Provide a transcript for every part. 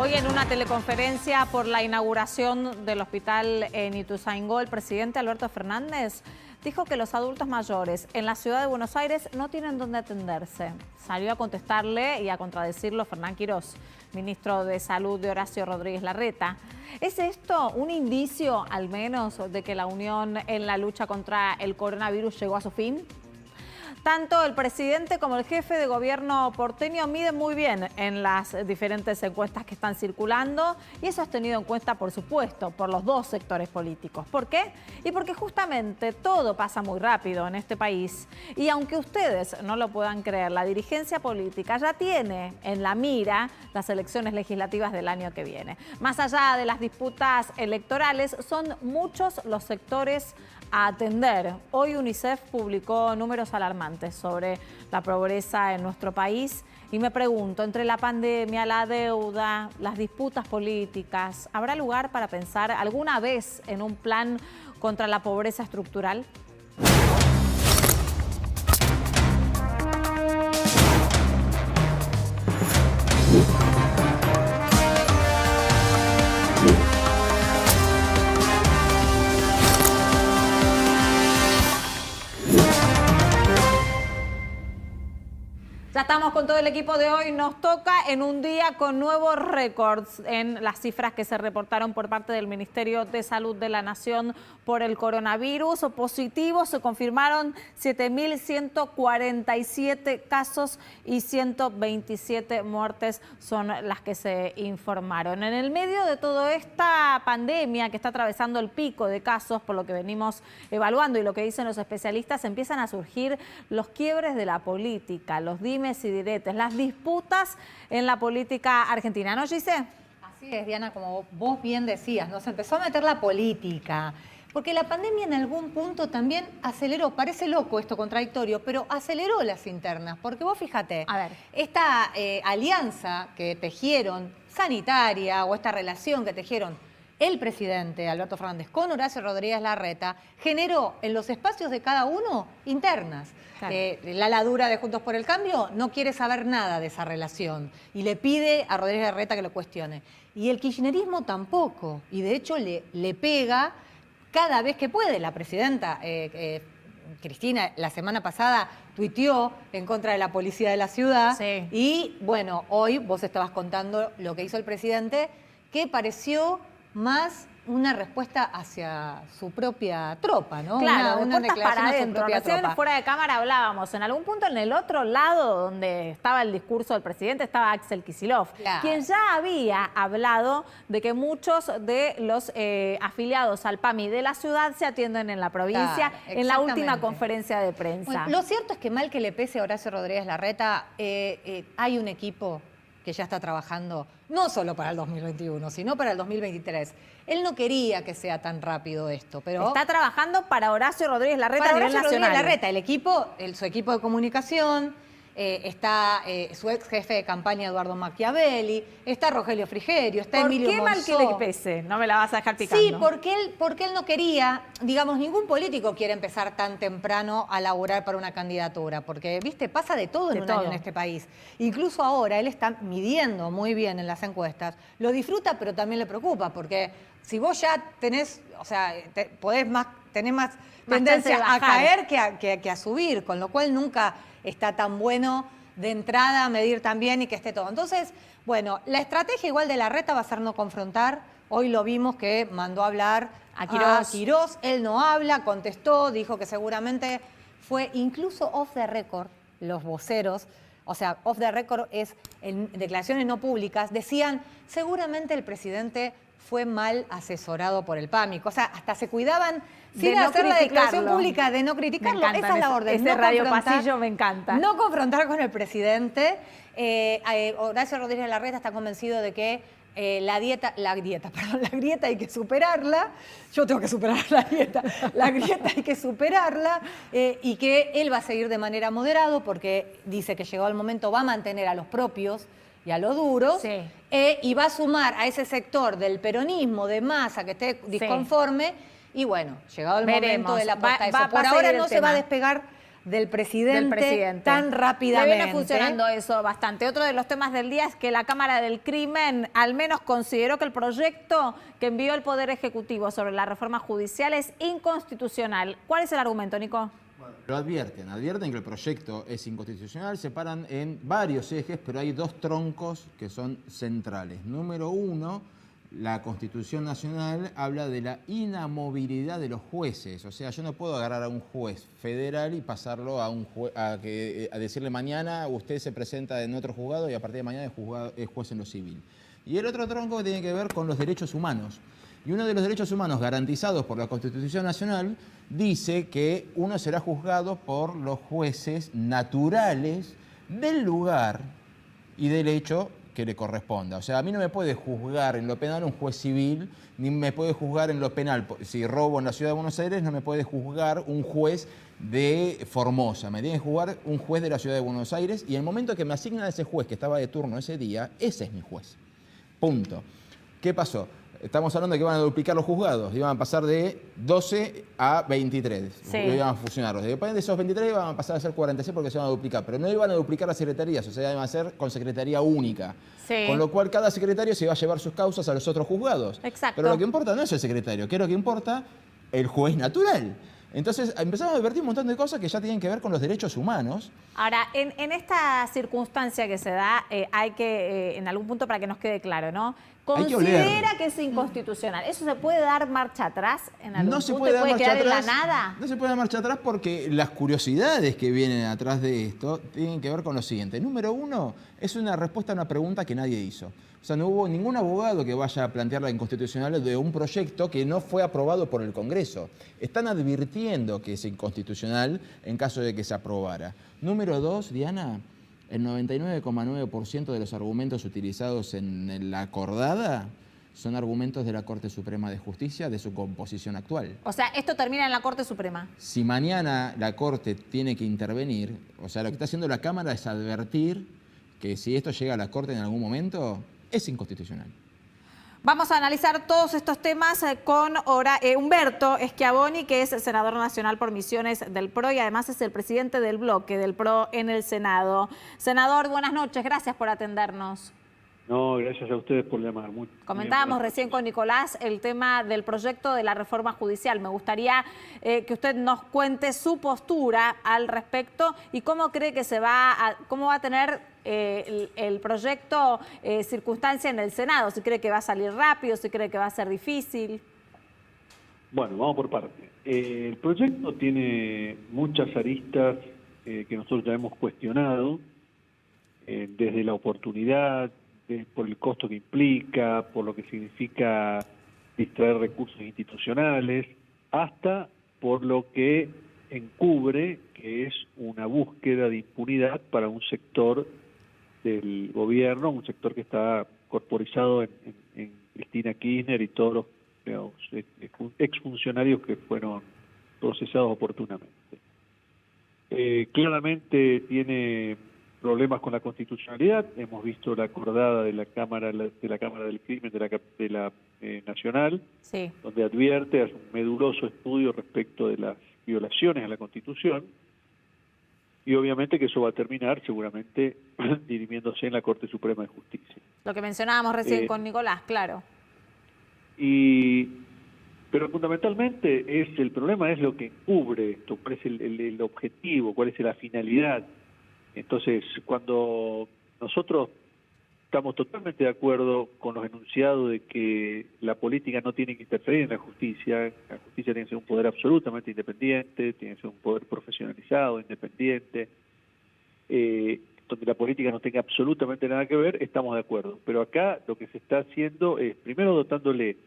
Hoy en una teleconferencia por la inauguración del hospital en Ituzaingó, el presidente Alberto Fernández dijo que los adultos mayores en la ciudad de Buenos Aires no tienen dónde atenderse. Salió a contestarle y a contradecirlo Fernán Quirós, ministro de Salud de Horacio Rodríguez Larreta. ¿Es esto un indicio, al menos, de que la unión en la lucha contra el coronavirus llegó a su fin? Tanto el presidente como el jefe de gobierno porteño miden muy bien en las diferentes encuestas que están circulando y eso es tenido en cuenta, por supuesto, por los dos sectores políticos. ¿Por qué? Y porque justamente todo pasa muy rápido en este país y aunque ustedes no lo puedan creer, la dirigencia política ya tiene en la mira las elecciones legislativas del año que viene. Más allá de las disputas electorales, son muchos los sectores a atender. Hoy UNICEF publicó números alarmantes sobre la pobreza en nuestro país y me pregunto, entre la pandemia, la deuda, las disputas políticas, ¿habrá lugar para pensar alguna vez en un plan contra la pobreza estructural? Ya estamos con todo el equipo de hoy. Nos toca en un día con nuevos récords en las cifras que se reportaron por parte del Ministerio de Salud de la Nación por el coronavirus. Positivos se confirmaron 7.147 casos y 127 muertes son las que se informaron. En el medio de toda esta pandemia que está atravesando el pico de casos, por lo que venimos evaluando y lo que dicen los especialistas, empiezan a surgir los quiebres de la política, los dimes y diretes, las disputas en la política argentina, ¿no, Gise? Así es, Diana, como vos bien decías, ¿no? Se empezó a meter la política, porque la pandemia en algún punto también aceleró, parece loco esto, contradictorio, pero aceleró las internas, porque vos fíjate, a ver, esta alianza que tejieron, sanitaria, o esta relación que tejieron el presidente Alberto Fernández con Horacio Rodríguez Larreta, generó en los espacios de cada uno internas. Claro. La ladura de Juntos por el Cambio no quiere saber nada de esa relación y le pide a Rodríguez Larreta que lo cuestione. Y el kirchnerismo tampoco, y de hecho le pega cada vez que puede. La presidenta Cristina la semana pasada tuiteó en contra de la policía de la ciudad. Sí. Y bueno, hoy vos estabas contando lo que hizo el presidente, que pareció más una respuesta hacia su propia tropa, ¿no? Claro, una declaración para a su adentro. propia Recién tropa. fuera de cámara hablábamos, en algún punto en el otro lado donde estaba el discurso del presidente estaba Axel Kicillof, Claro, quien ya había hablado de que muchos de los afiliados al PAMI de la ciudad se atienden en la provincia, claro, en la última conferencia de prensa. Bueno, lo cierto es que mal que le pese a Horacio Rodríguez Larreta, hay un equipo que ya está trabajando no solo para el 2021, sino para el 2023. Él no quería que sea tan rápido esto, pero... Está trabajando para Horacio Rodríguez Larreta para a nivel Horacio nacional. Rodríguez Larreta, el equipo, su equipo de comunicación, está su ex jefe de campaña Eduardo Machiavelli, está Rogelio Frigerio, está Emilio Monzó. ¿Por qué mal que le pese? No me la vas a dejar picando. Sí, porque él no quería, digamos, ningún político quiere empezar tan temprano a laburar para una candidatura, porque, viste, pasa de todo en un año en este país. Incluso ahora él está midiendo muy bien en las encuestas, lo disfruta, pero también le preocupa, porque si vos ya tenés, o sea, tenés más tendencia a caer que a subir, con lo cual nunca está tan bueno de entrada medir tan bien y que esté todo. Entonces, bueno, la estrategia igual de Larreta va a ser no confrontar. Hoy lo vimos que mandó a hablar a Quirós. Él no habla, contestó, dijo que seguramente fue incluso off the record, los voceros, o sea, off the record es en declaraciones no públicas, decían seguramente el presidente fue mal asesorado por el PAMI. O sea, hasta se cuidaban sin hacer la declaración pública de no criticarlo. Esa es la orden. Ese radio pasillo me encanta. No confrontar con el presidente. Horacio Rodríguez Larreta está convencido de que la grieta hay que superarla. Yo tengo que superar la grieta. La grieta hay que superarla y que él va a seguir de manera moderada porque dice que llegó el momento, va a mantener a los propios y a los duros, sí. Y va a sumar a ese sector del peronismo de masa que esté disconforme, sí. Y bueno, llegado el momento de la puesta de eso. Por ahora no se va a despegar del presidente tan rápidamente. Le viene funcionando eso bastante. Otro de los temas del día es que la Cámara del Crimen al menos consideró que el proyecto que envió el Poder Ejecutivo sobre la reforma judicial es inconstitucional. ¿Cuál es el argumento, Nico? Bueno, lo advierten que el proyecto es inconstitucional, se paran en varios ejes, pero hay dos troncos que son centrales. Número uno, la Constitución Nacional habla de la inamovilidad de los jueces. O sea, yo no puedo agarrar a un juez federal y pasarlo a a decirle mañana usted se presenta en otro juzgado y a partir de mañana es juez en lo civil. Y el otro tronco tiene que ver con los derechos humanos. Y uno de los derechos humanos garantizados por la Constitución Nacional dice que uno será juzgado por los jueces naturales del lugar y del hecho que le corresponda. O sea, a mí no me puede juzgar en lo penal un juez civil, ni me puede juzgar en lo penal. Si robo en la Ciudad de Buenos Aires, no me puede juzgar un juez de Formosa. Me tiene que juzgar un juez de la Ciudad de Buenos Aires y el momento que me asignan a ese juez que estaba de turno ese día, ese es mi juez. Punto. ¿Qué pasó? Estamos hablando de que iban a duplicar los juzgados, iban a pasar de 12 a 23, sí. Iban a fusionarlos. Después de esos 23 iban a pasar a ser 46 porque se iban a duplicar, pero no iban a duplicar las secretarías, o sea, iban a ser con secretaría única. Sí. Con lo cual cada secretario se iba a llevar sus causas a los otros juzgados. Exacto. Pero lo que importa no es el secretario, que es lo que importa el juez natural. Entonces empezamos a advertir un montón de cosas que ya tienen que ver con los derechos humanos. Ahora, en esta circunstancia que se da, hay que, en algún punto para que nos quede claro, ¿no? Considera que es inconstitucional. ¿Eso se puede dar marcha atrás en algún punto? ¿Puede quedar en la nada? No se puede dar marcha atrás porque las curiosidades que vienen atrás de esto tienen que ver con lo siguiente. Número uno, es una respuesta a una pregunta que nadie hizo. O sea, no hubo ningún abogado que vaya a plantear la inconstitucionalidad de un proyecto que no fue aprobado por el Congreso. Están advirtiendo que es inconstitucional en caso de que se aprobara. Número dos, Diana, el 99,9% de los argumentos utilizados en la acordada son argumentos de la Corte Suprema de Justicia de su composición actual. O sea, esto termina en la Corte Suprema. Si mañana la Corte tiene que intervenir, o sea, lo que está haciendo la Cámara es advertir que si esto llega a la Corte en algún momento, es inconstitucional. Vamos a analizar todos estos temas con Humberto Schiavoni, que es senador nacional por Misiones del PRO y además es el presidente del bloque del PRO en el Senado. Senador, buenas noches, gracias por atendernos. No, gracias a ustedes por llamar. Comentábamos recién con Nicolás el tema del proyecto de la reforma judicial. Me gustaría que usted nos cuente su postura al respecto y cómo cree que cómo va a tener el proyecto circunstancia en el Senado. Si cree que va a salir rápido, si cree que va a ser difícil. Bueno, vamos por parte. El proyecto tiene muchas aristas que nosotros ya hemos cuestionado, desde la oportunidad, por el costo que implica, por lo que significa distraer recursos institucionales, hasta por lo que encubre, que es una búsqueda de impunidad para un sector del gobierno, un sector que está corporizado en Cristina Kirchner y todos los exfuncionarios que fueron procesados oportunamente. Claramente tiene problemas con la constitucionalidad. Hemos visto la acordada de la Cámara del Crimen de la Nacional, sí, donde advierte, hace un meduloso estudio respecto de las violaciones a la Constitución, y obviamente que eso va a terminar seguramente dirimiéndose en la Corte Suprema de Justicia. Lo que mencionábamos recién con Nicolás, claro. Pero fundamentalmente el problema es lo que encubre esto, cuál es el objetivo, cuál es la finalidad. Entonces, cuando nosotros estamos totalmente de acuerdo con los enunciados de que la política no tiene que interferir en la justicia tiene que ser un poder absolutamente independiente, tiene que ser un poder profesionalizado, independiente, donde la política no tenga absolutamente nada que ver, estamos de acuerdo. Pero acá lo que se está haciendo es, primero, dotándole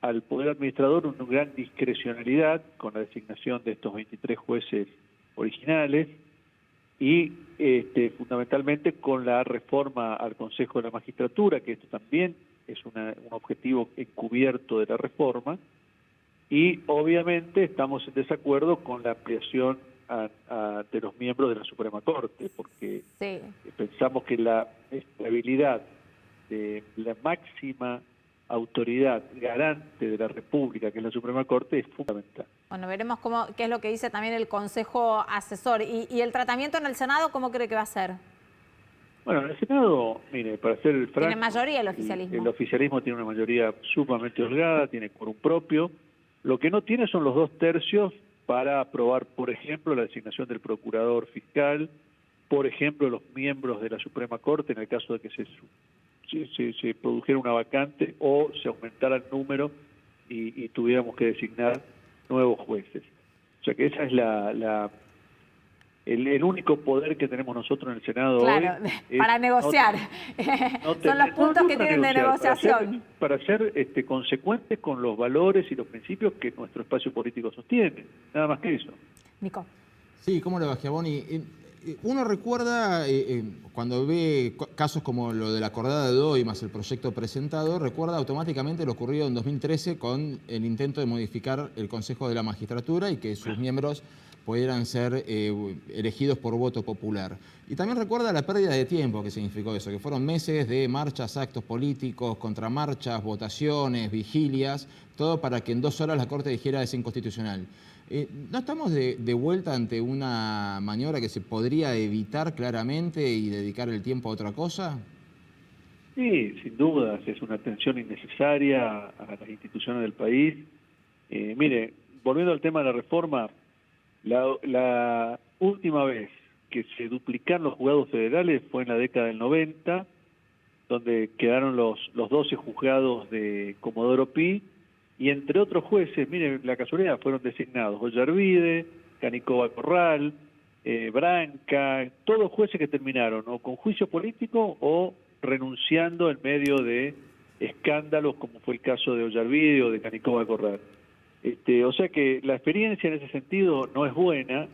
al Poder Administrador una gran discrecionalidad con la designación de estos 23 jueces originales, y fundamentalmente con la reforma al Consejo de la Magistratura, que esto también es un objetivo encubierto de la reforma, y obviamente estamos en desacuerdo con la ampliación de los miembros de la Suprema Corte, porque sí, pensamos que la estabilidad de la máxima autoridad garante de la República, que es la Suprema Corte, es fundamental. Bueno, veremos qué es lo que dice también el Consejo Asesor. ¿Y el tratamiento en el Senado cómo cree que va a ser? Bueno, en el Senado, mire, para ser franco, ¿Tiene mayoría el oficialismo? El oficialismo tiene una mayoría sumamente holgada, tiene quórum propio. Lo que no tiene son los 2/3 para aprobar, por ejemplo, la designación del procurador fiscal, por ejemplo, los miembros de la Suprema Corte, en el caso de que se produjera una vacante o se aumentara el número y tuviéramos que designar nuevos jueces. O sea que esa es el único poder que tenemos nosotros en el Senado claro, hoy. Para negociar. Son los puntos que tienen de negociación. Para ser consecuentes con los valores y los principios que nuestro espacio político sostiene. Nada más que eso. Nico. Sí, ¿cómo le va, Schiavoni? Uno recuerda, cuando ve casos como lo de la acordada de hoy más el proyecto presentado, recuerda automáticamente lo ocurrido en 2013 con el intento de modificar el Consejo de la Magistratura y que sus miembros pudieran ser elegidos por voto popular. Y también recuerda la pérdida de tiempo que significó eso, que fueron meses de marchas, actos políticos, contramarchas, votaciones, vigilias, todo para que en 2 horas la Corte dijera es inconstitucional. ¿No estamos de vuelta ante una maniobra que se podría evitar claramente y dedicar el tiempo a otra cosa? Sí, sin dudas, es una tensión innecesaria a las instituciones del país. Mire, volviendo al tema de la reforma, la última vez que se duplicaron los juzgados federales fue en la década del 90, donde quedaron los 12 juzgados de Comodoro Pi, y entre otros jueces, miren, la casualidad, fueron designados Ollarvide, Canicoba Corral, Branca, todos jueces que terminaron o con juicio político o renunciando en medio de escándalos, como fue el caso de Ollarvide o de Canicoba Corral. O sea que la experiencia en ese sentido no es buena,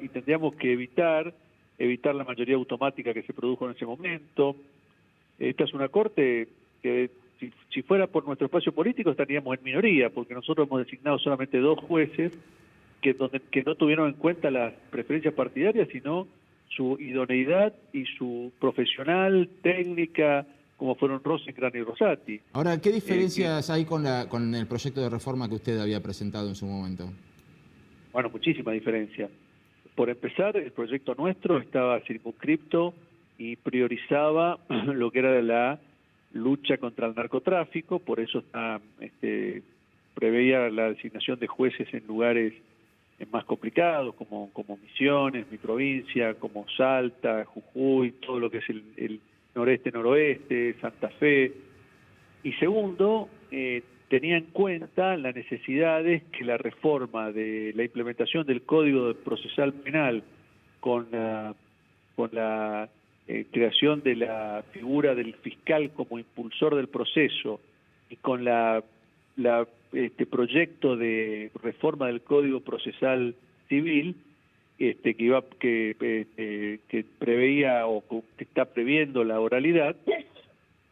y tendríamos que evitar la mayoría automática que se produjo en ese momento. Esta es una corte que si fuera por nuestro espacio político estaríamos en minoría, porque nosotros hemos designado solamente 2 jueces que no tuvieron en cuenta las preferencias partidarias, sino su idoneidad y su profesional, técnica, como fueron Rosencrantz y Rosati. Ahora, ¿qué diferencias hay con el proyecto de reforma que usted había presentado en su momento? Bueno, muchísima diferencia. Por empezar, el proyecto nuestro estaba circunscripto y priorizaba lo que era la lucha contra el narcotráfico, por eso preveía la designación de jueces en lugares más complicados, como Misiones, mi provincia, como Salta, Jujuy, todo lo que es el noreste, noroeste, Santa Fe. Y segundo, tenía en cuenta las necesidades que la reforma de la implementación del Código Procesal Penal con la creación de la figura del fiscal como impulsor del proceso y con proyecto de reforma del Código Procesal Civil que preveía o que está previendo la oralidad.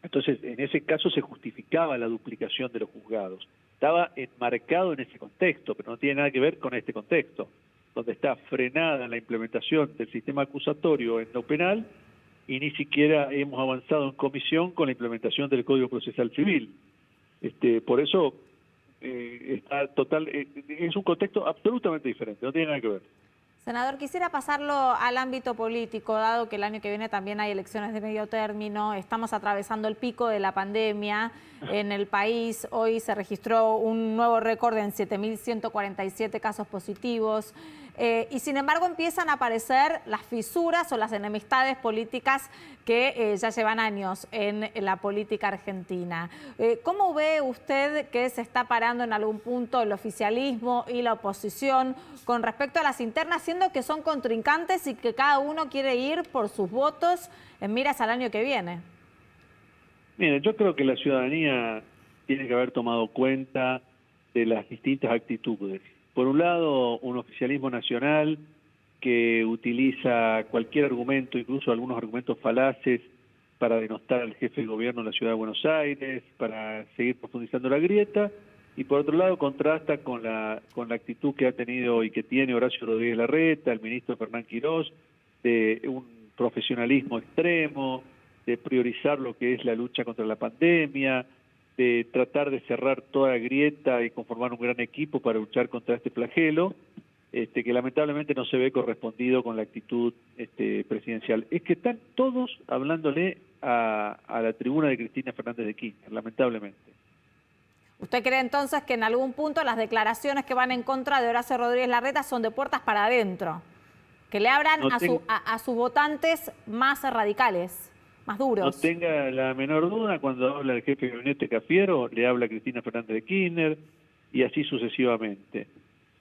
Entonces, en ese caso se justificaba la duplicación de los juzgados. Estaba enmarcado en ese contexto, pero no tiene nada que ver con este contexto, donde está frenada la implementación del sistema acusatorio en lo penal y ni siquiera hemos avanzado en comisión con la implementación del Código Procesal Civil. Por eso es un contexto absolutamente diferente, no tiene nada que ver. Senador, quisiera pasarlo al ámbito político, dado que el año que viene también hay elecciones de medio término, estamos atravesando el pico de la pandemia en el país, hoy se registró un nuevo récord en 7.147 casos positivos, y sin embargo empiezan a aparecer las fisuras o las enemistades políticas que ya llevan años en la política argentina. ¿Cómo ve usted que se está parando en algún punto el oficialismo y la oposición con respecto a las internas, siendo que son contrincantes y que cada uno quiere ir por sus votos en miras al año que viene? Mire, yo creo que la ciudadanía tiene que haber tomado cuenta de las distintas actitudes. Por un lado, un oficialismo nacional que utiliza cualquier argumento, incluso algunos argumentos falaces, para denostar al jefe de gobierno de la Ciudad de Buenos Aires, para seguir profundizando la grieta, y por otro lado contrasta con la actitud que ha tenido y que tiene Horacio Rodríguez Larreta, el ministro Fernán Quirós, de un profesionalismo extremo, de priorizar lo que es la lucha contra la pandemia, de tratar de cerrar toda grieta y conformar un gran equipo para luchar contra este flagelo, que lamentablemente no se ve correspondido con la actitud presidencial. Es que están todos hablándole a la tribuna de Cristina Fernández de Kirchner, lamentablemente. ¿Usted cree entonces que en algún punto las declaraciones que van en contra de Horacio Rodríguez Larreta son de puertas para adentro? Que le abran a sus votantes más radicales, más duros. No tenga la menor duda, cuando habla el jefe de gabinete Cafiero, le habla Cristina Fernández de Kirchner y así sucesivamente.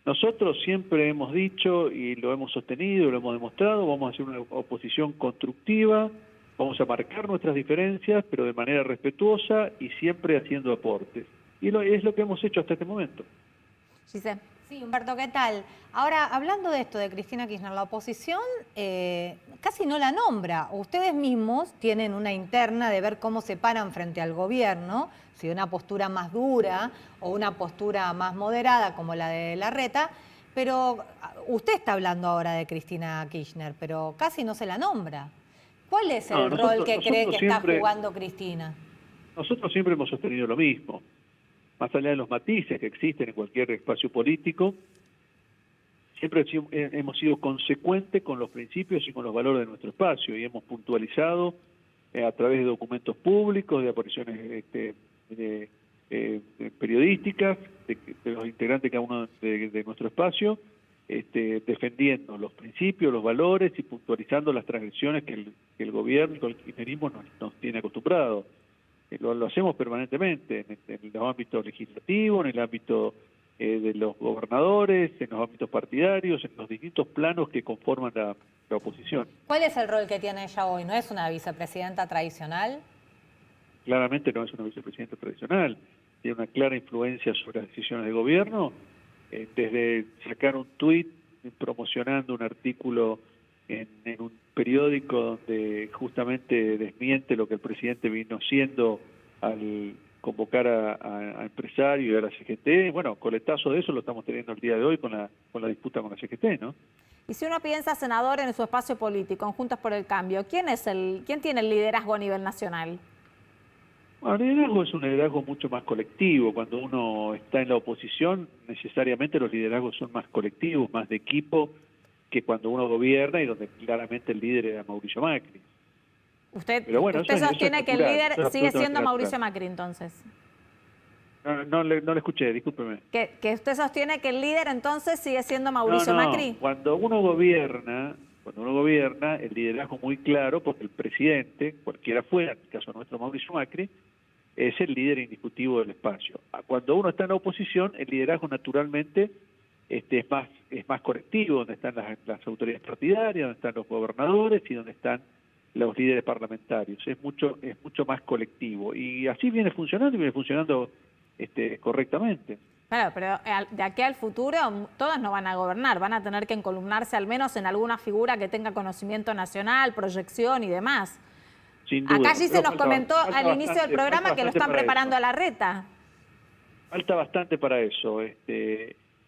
Nosotros siempre hemos dicho y lo hemos sostenido, lo hemos demostrado, vamos a hacer una oposición constructiva, vamos a marcar nuestras diferencias, pero de manera respetuosa y siempre haciendo aportes. Y es lo que hemos hecho hasta este momento. Giselle. Sí, Humberto, ¿qué tal? Ahora, hablando de esto de Cristina Kirchner, la oposición casi no la nombra. Ustedes mismos tienen una interna de ver cómo se paran frente al gobierno, si una postura más dura o una postura más moderada como la de Larreta, pero usted está hablando ahora de Cristina Kirchner, pero casi no se la nombra. ¿Cuál es el rol que cree que está jugando Cristina? Nosotros siempre hemos sostenido lo mismo. Más allá de los matices que existen en cualquier espacio político, siempre hemos sido consecuentes con los principios y con los valores de nuestro espacio y hemos puntualizado a través de documentos públicos, de apariciones periodísticas, de los integrantes cada uno de nuestro espacio, defendiendo los principios, los valores y puntualizando las transgresiones que el gobierno y el kirchnerismo nos tiene acostumbrados. Lo hacemos permanentemente en el ámbito legislativo, en el ámbito de los gobernadores, en los ámbitos partidarios, en los distintos planos que conforman la oposición. ¿Cuál es el rol que tiene ella hoy? ¿No es una vicepresidenta tradicional? Claramente no es una vicepresidenta tradicional. Tiene una clara influencia sobre las decisiones de gobierno, desde sacar un tuit promocionando un artículo en un periódico donde justamente desmiente lo que el presidente vino siendo al convocar a empresarios y a la CGT. Bueno, coletazo de eso lo estamos teniendo el día de hoy con la disputa con la CGT, ¿no? Y si uno piensa, senador, en su espacio político, en Juntos por el Cambio, ¿quién tiene el liderazgo a nivel nacional? Bueno, el liderazgo es un liderazgo mucho más colectivo. Cuando uno está en la oposición, necesariamente los liderazgos son más colectivos, más de equipo, que cuando uno gobierna y donde claramente el líder era Mauricio Macri. ¿Usted sostiene que el líder sigue siendo Mauricio Macri, entonces? No le escuché, discúlpeme. ¿Que usted sostiene que el líder entonces sigue siendo Mauricio Macri? Cuando uno gobierna, el liderazgo muy claro, porque el presidente, cualquiera fuera, en el caso nuestro Mauricio Macri, es el líder indiscutivo del espacio. Cuando uno está en la oposición, el liderazgo naturalmente es más colectivo, donde están las autoridades partidarias, donde están los gobernadores y donde están los líderes parlamentarios. Es mucho más colectivo y así viene funcionando correctamente. Claro, pero de aquí al futuro todos no van a gobernar, van a tener que encolumnarse al menos en alguna figura que tenga conocimiento nacional, proyección y demás. Sin duda. Acá sí se nos comentó al inicio del programa que lo están preparando a Larreta. Falta bastante para eso.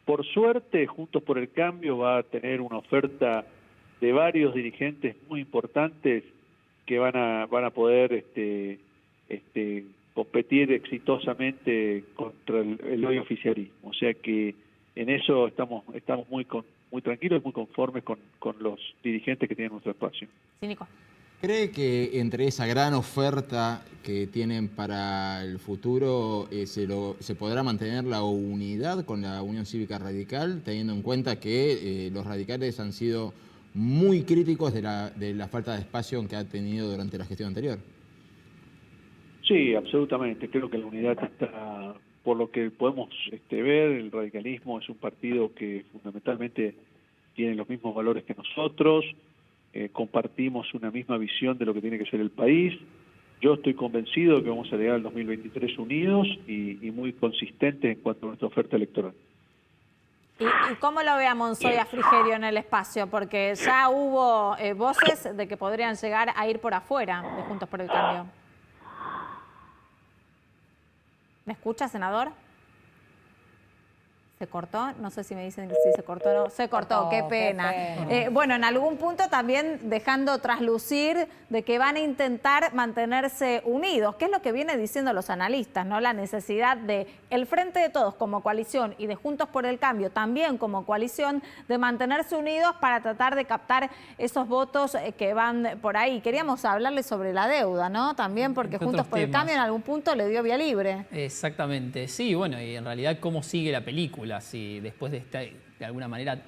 Por suerte, Juntos por el Cambio va a tener una oferta de varios dirigentes muy importantes que van a poder competir exitosamente contra el hoy oficialismo. O sea que en eso estamos muy tranquilos y muy conformes con los dirigentes que tienen nuestro espacio. Sí, Nico. ¿Cree que entre esa gran oferta que tienen para el futuro se podrá mantener la unidad con la Unión Cívica Radical, teniendo en cuenta que los radicales han sido muy críticos de la falta de espacio que ha tenido durante la gestión anterior? Sí, absolutamente. Creo que la unidad está, por lo que podemos ver, el radicalismo es un partido que fundamentalmente tiene los mismos valores que nosotros. Compartimos una misma visión de lo que tiene que ser el país. Yo estoy convencido de que vamos a llegar al 2023 unidos y muy consistentes en cuanto a nuestra oferta electoral. ¿Y cómo lo ve a Monzó y a Frigerio en el espacio? Porque ya hubo voces de que podrían llegar a ir por afuera de Juntos por el Cambio. ¿Me escucha, senador? ¿Se cortó? No sé si me dicen si se cortó o no. Se cortó, qué pena. Bueno, en algún punto también dejando traslucir de que van a intentar mantenerse unidos, que es lo que vienen diciendo los analistas, ¿no? La necesidad de el Frente de Todos como coalición y de Juntos por el Cambio también como coalición de mantenerse unidos para tratar de captar esos votos que van por ahí. Queríamos hablarles sobre la deuda, ¿no? También porque Juntos por el Cambio en algún punto le dio vía libre. Exactamente, sí, bueno, y en realidad cómo sigue la película. Si después de esta, de alguna manera,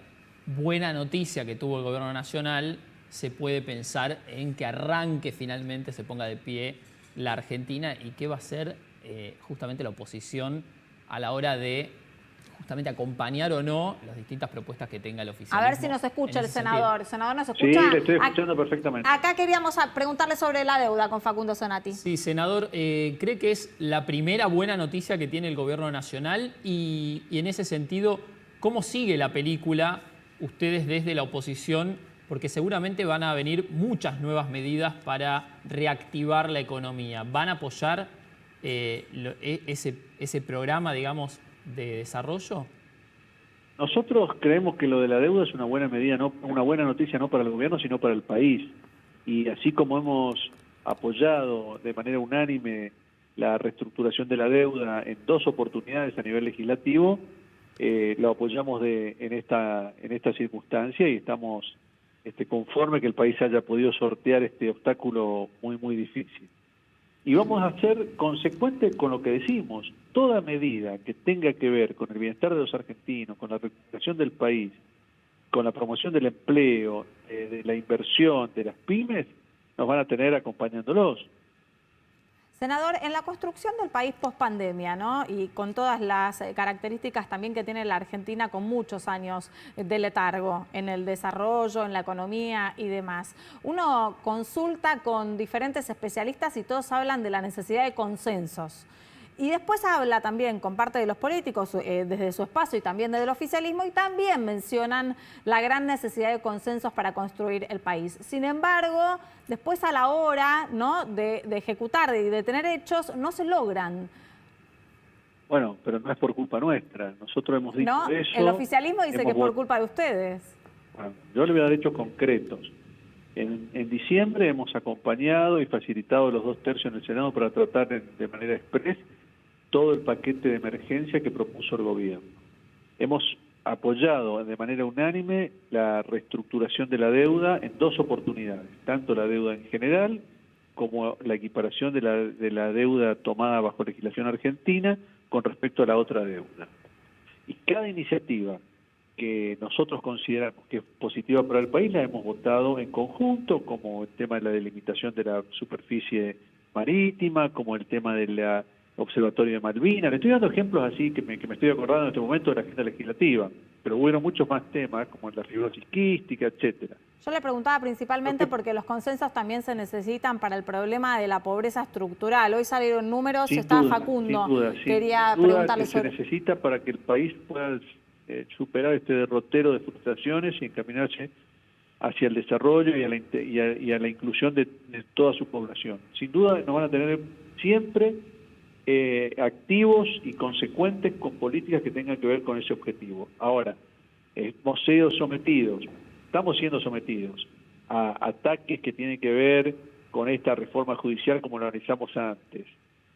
buena noticia que tuvo el gobierno nacional, se puede pensar en que arranque finalmente, se ponga de pie la Argentina y qué va a ser justamente la oposición a la hora de justamente acompañar o no las distintas propuestas que tenga el oficialismo. A ver si nos escucha el senador. ¿Senador nos escucha? Sí, le estoy escuchando perfectamente. Acá queríamos preguntarle sobre la deuda con Facundo Zonati. Sí, senador, ¿cree que es la primera buena noticia que tiene el gobierno nacional? Y en ese sentido, ¿cómo sigue la película ustedes desde la oposición? Porque seguramente van a venir muchas nuevas medidas para reactivar la economía. ¿Van a apoyar ese programa, digamos, de desarrollo? Nosotros creemos que lo de la deuda es una buena medida, no una buena noticia no para el gobierno, sino para el país. Y así como hemos apoyado de manera unánime la reestructuración de la deuda en 2 oportunidades a nivel legislativo, lo apoyamos en esta circunstancia y estamos conforme que el país haya podido sortear este obstáculo muy difícil. Y vamos a ser consecuentes con lo que decimos. Toda medida que tenga que ver con el bienestar de los argentinos, con la recuperación del país, con la promoción del empleo, de la inversión, de las pymes, nos van a tener acompañándolos. Senador, en la construcción del país post-pandemia, ¿no? Y con todas las características también que tiene la Argentina con muchos años de letargo en el desarrollo, en la economía y demás. Uno consulta con diferentes especialistas y todos hablan de la necesidad de consensos. Y después habla también con parte de los políticos desde su espacio y también desde el oficialismo y también mencionan la gran necesidad de consensos para construir el país. Sin embargo, después a la hora, ¿no?, de ejecutar y de tener hechos, no se logran. Bueno, pero no es por culpa nuestra. Nosotros hemos dicho ¿No? eso. El oficialismo dice que es por culpa de ustedes. Bueno, yo le voy a dar hechos concretos. En diciembre hemos acompañado y facilitado los 2 tercios en el Senado para tratar de manera express todo el paquete de emergencia que propuso el gobierno. Hemos apoyado de manera unánime la reestructuración de la deuda en 2 oportunidades, tanto la deuda en general como la equiparación de la deuda tomada bajo legislación argentina con respecto a la otra deuda. Y cada iniciativa que nosotros consideramos que es positiva para el país la hemos votado en conjunto, como el tema de la delimitación de la superficie marítima, como el tema de la Observatorio de Malvinas. Le estoy dando ejemplos así que me estoy acordando en este momento de la agenda legislativa, pero hubo muchos más temas como la fibrosis quística, etcétera. Yo le preguntaba principalmente porque los consensos también se necesitan para el problema de la pobreza estructural. Hoy salieron números, está Facundo. Sin duda, quería preguntarle sobre... Se necesita para que el país pueda superar este derrotero de frustraciones y encaminarse hacia el desarrollo y a la inclusión de toda su población. Sin duda nos van a tener siempre activos y consecuentes con políticas que tengan que ver con ese objetivo. Ahora, estamos siendo sometidos a ataques que tienen que ver con esta reforma judicial como lo analizamos antes,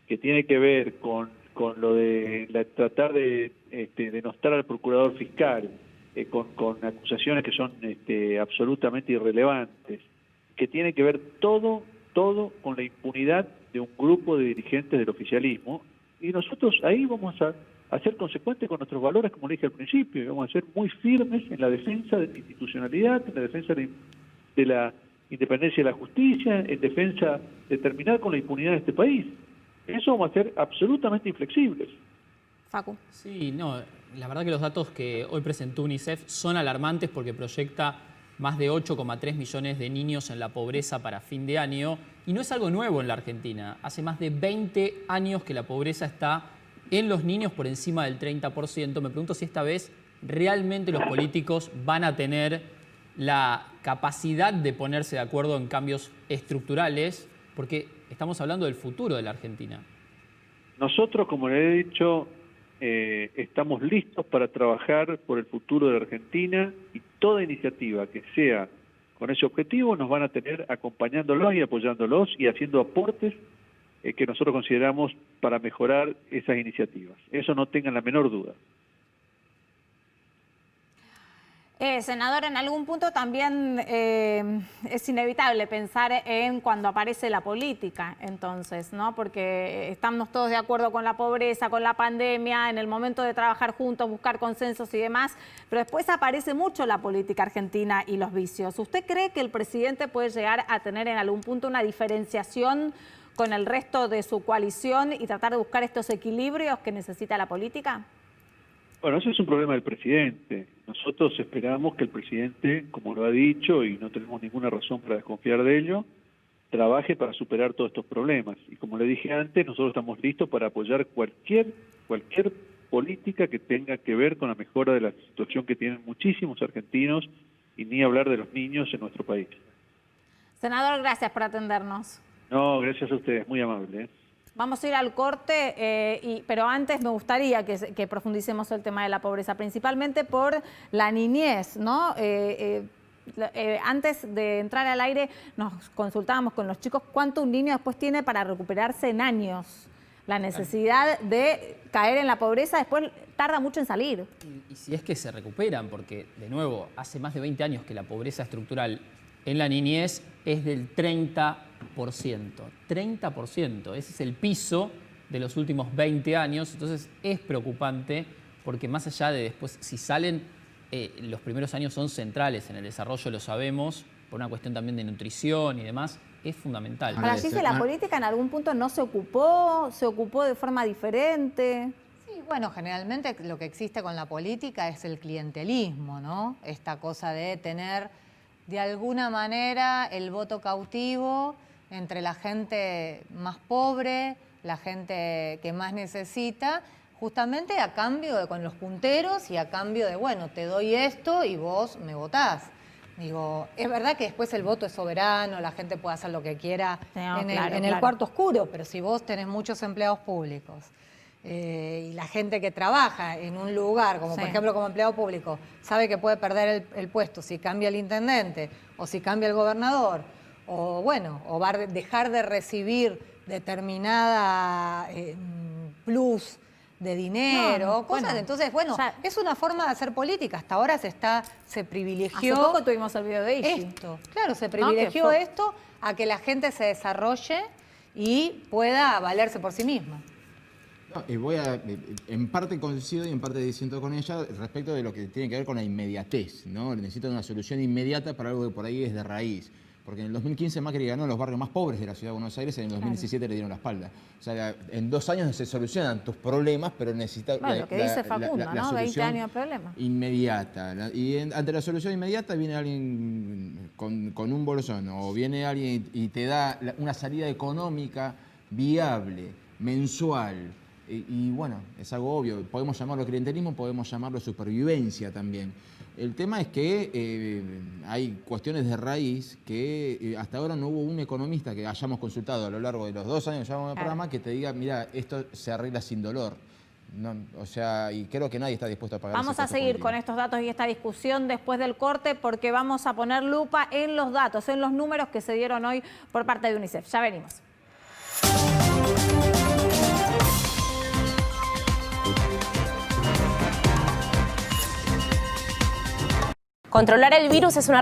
que tiene que ver con lo de tratar de denostar al procurador fiscal, con acusaciones que son absolutamente irrelevantes, que tiene que ver todo con la impunidad de un grupo de dirigentes del oficialismo, y nosotros ahí vamos a ser consecuentes con nuestros valores, como le dije al principio, y vamos a ser muy firmes en la defensa de la institucionalidad, en la defensa de la independencia de la justicia, en defensa de terminar con la impunidad de este país. Eso vamos a ser absolutamente inflexibles. Facu. Sí, no, la verdad que los datos que hoy presentó UNICEF son alarmantes porque proyecta más de 8,3 millones de niños en la pobreza para fin de año. Y no es algo nuevo en la Argentina. Hace más de 20 años que la pobreza está en los niños por encima del 30%. Me pregunto si esta vez realmente los políticos van a tener la capacidad de ponerse de acuerdo en cambios estructurales, porque estamos hablando del futuro de la Argentina. Nosotros, como le he dicho, estamos listos para trabajar por el futuro de la Argentina y toda iniciativa que sea con ese objetivo nos van a tener acompañándolos y apoyándolos y haciendo aportes que nosotros consideramos para mejorar esas iniciativas. Eso no tengan la menor duda. Senador, en algún punto también es inevitable pensar en cuando aparece la política, entonces, ¿no? Porque estamos todos de acuerdo con la pobreza, con la pandemia, en el momento de trabajar juntos, buscar consensos y demás, pero después aparece mucho la política argentina y los vicios. ¿Usted cree que el presidente puede llegar a tener en algún punto una diferenciación con el resto de su coalición y tratar de buscar estos equilibrios que necesita la política? Bueno, ese es un problema del presidente. Nosotros esperamos que el presidente, como lo ha dicho, y no tenemos ninguna razón para desconfiar de ello, trabaje para superar todos estos problemas. Y como le dije antes, nosotros estamos listos para apoyar cualquier política que tenga que ver con la mejora de la situación que tienen muchísimos argentinos, y ni hablar de los niños en nuestro país. Senador, gracias por atendernos. No, gracias a ustedes, muy amable. Vamos a ir al corte, pero antes me gustaría que profundicemos el tema de la pobreza, principalmente por la niñez, ¿no? Antes de entrar al aire nos consultábamos con los chicos cuánto un niño después tiene para recuperarse en años. La necesidad de caer en la pobreza después tarda mucho en salir. Y si es que se recuperan, porque de nuevo, hace más de 20 años que la pobreza estructural en la niñez es del 30%. 30%, ese es el piso de los últimos 20 años, entonces es preocupante porque más allá de después, si salen, los primeros años son centrales en el desarrollo, lo sabemos, por una cuestión también de nutrición y demás, es fundamental. Para allí que la política en algún punto no se ocupó de forma diferente. Sí, bueno, generalmente lo que existe con la política es el clientelismo, ¿no? Esta cosa de tener de alguna manera el voto cautivo entre la gente más pobre, la gente que más necesita, justamente a cambio de con los punteros y a cambio de, bueno, te doy esto y vos me votás. Digo, es verdad que después el voto es soberano, la gente puede hacer lo que quiera en el cuarto oscuro, pero si vos tenés muchos empleados públicos y la gente que trabaja en un lugar, como por ejemplo como empleado público, sabe que puede perder el puesto si cambia el intendente o si cambia el gobernador, o bueno, o va a dejar de recibir determinada plus de dinero, cosas. Entonces, bueno, es una forma de hacer política. Hasta ahora se privilegió. Hace poco tuvimos el video de Ishi. Esto. Claro, se privilegió esto a que la gente se desarrolle y pueda valerse por sí misma. No, y en parte coincido y en parte disiento con ella respecto de lo que tiene que ver con la inmediatez, ¿no? Necesitan una solución inmediata para algo que por ahí es de raíz. Porque en el 2015 Macri ganó los barrios más pobres de la ciudad de Buenos Aires, en el 2017 le dieron la espalda. O sea, en 2 años se solucionan tus problemas, pero necesitas lo que dice Facundo, ¿no? 20 años de problema. Inmediata. Y ante la solución inmediata viene alguien con un bolsón, o viene alguien y te da una salida económica viable, mensual. Y bueno, es algo obvio. Podemos llamarlo clientelismo, podemos llamarlo supervivencia también. El tema es que hay cuestiones de raíz que hasta ahora no hubo un economista que hayamos consultado a lo largo de los 2 años que llevamos el programa que te diga, mira, esto se arregla sin dolor. No, o sea, y creo que nadie está dispuesto a pagar. Vamos a seguir con estos datos y esta discusión después del corte porque vamos a poner lupa en los datos, en los números que se dieron hoy por parte de UNICEF. Ya venimos. Controlar el virus es una